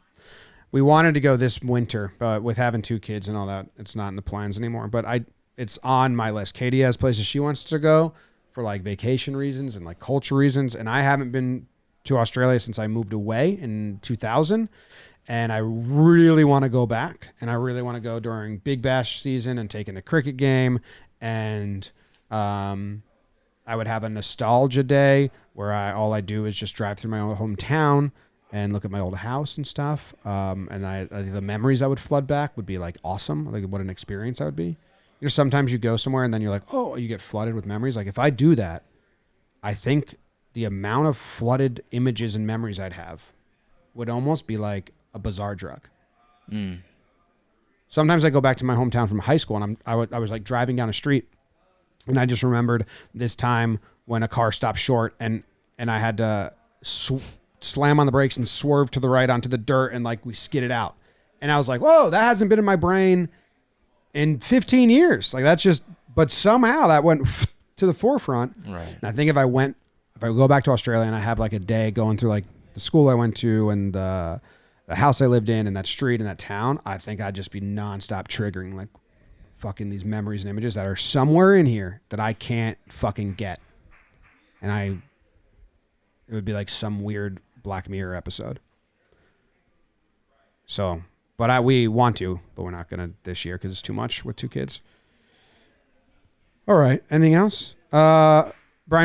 We wanted to go this winter, but with having two kids and all that, it's not in the plans anymore. But it's on my list. Katie has places she wants to go for like vacation reasons and like culture reasons. And I haven't been to Australia since I moved away in 2000. And I really want to go back. And I really want to go during Big Bash season and take in a cricket game. And I would have a nostalgia day where all I do is just drive through my old hometown and look at my old house and stuff. And the memories I would flood back would be like awesome. Like what an experience that would be. You know, sometimes you go somewhere and then you're like, oh, you get flooded with memories. Like if I do that, I think the amount of flooded images and memories I'd have would almost be like a bizarre drug. Sometimes I go back to my hometown from high school and I was like driving down a street and I just remembered this time when a car stopped short and I had to slam on the brakes and swerve to the right onto the dirt and like we skidded out. And I was like, whoa, that hasn't been in my brain in 15 years. Like that's just, but somehow that went to the forefront. Right. And I think if I go back to Australia and I have like a day going through like the school I went to and the house I lived in and that street and that town, I think I'd just be nonstop triggering like fucking these memories and images that are somewhere in here that I can't fucking get. And it would be like some weird Black Mirror episode. So, but we want to, but we're not going to this year because it's too much with two kids. All right. Anything else? Brian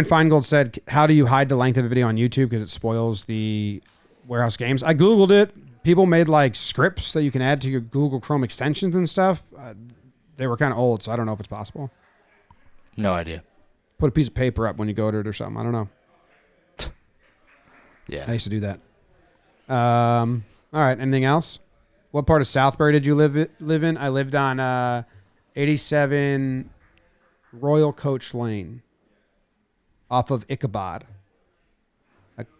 Feingold said, how do you hide the length of a video on YouTube because it spoils the warehouse games? I Googled it. People made like scripts that you can add to your Google Chrome extensions and stuff. they were kind of old, so I don't know if it's possible. No idea. Put a piece of paper up when you go to it or something. I don't know. Yeah. I used to do that. All right. Anything else? What part of Southbury did you live in? I lived on 87 Royal Coach Lane off of Ichabod.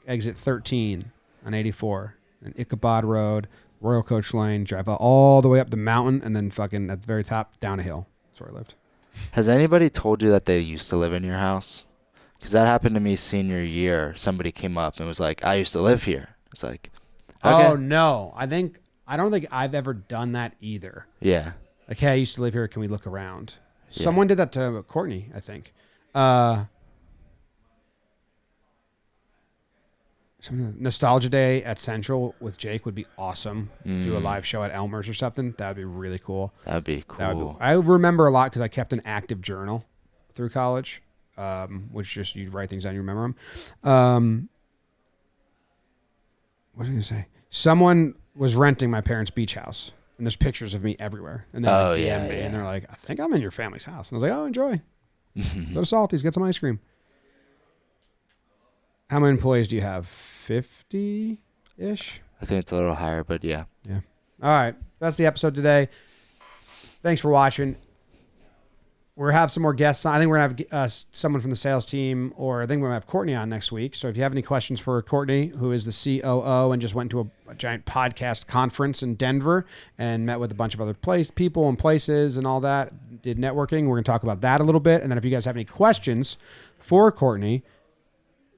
Exit 13 on 84. And Ichabod Road, Royal Coach Lane, drive all the way up the mountain, and then fucking at the very top, down a hill. That's where I lived. Has anybody told you that they used to live in your house? Because that happened to me senior year. Somebody came up and was like, I used to live here. It's like, okay. Oh, no. I don't think I've ever done that either. Yeah. Like, hey, I used to live here. Can we look around? Yeah. Someone did that to Courtney, I think. Nostalgia Day at Central with Jake would be awesome. Do a live show at Elmer's or something. That would be really cool. That would be cool. I remember a lot because I kept an active journal through college, which just you'd write things down, you remember them. What was I going to say? Someone was renting my parents' beach house, and there's pictures of me everywhere. And they DM me, and they're like, I think I'm in your family's house. And I was like, oh, enjoy. Go to Salty's, get some ice cream. How many employees do you have? 50-ish? I think it's a little higher, but yeah. Yeah. All right. That's the episode today. Thanks for watching. We'll have some more guests on. I think we're going to have someone from the sales team, or I think we're going to have Courtney on next week. So if you have any questions for Courtney, who is the COO and just went to a giant podcast conference in Denver and met with a bunch of other people and places and all that, did networking. We're going to talk about that a little bit. And then if you guys have any questions for Courtney,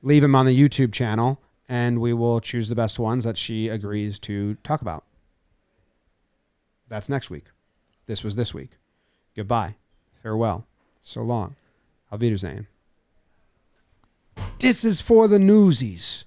leave them on the YouTube channel, and we will choose the best ones that she agrees to talk about. That's next week. This was this week. Goodbye. Farewell. So long. Auf Wiedersehen. This is for the newsies.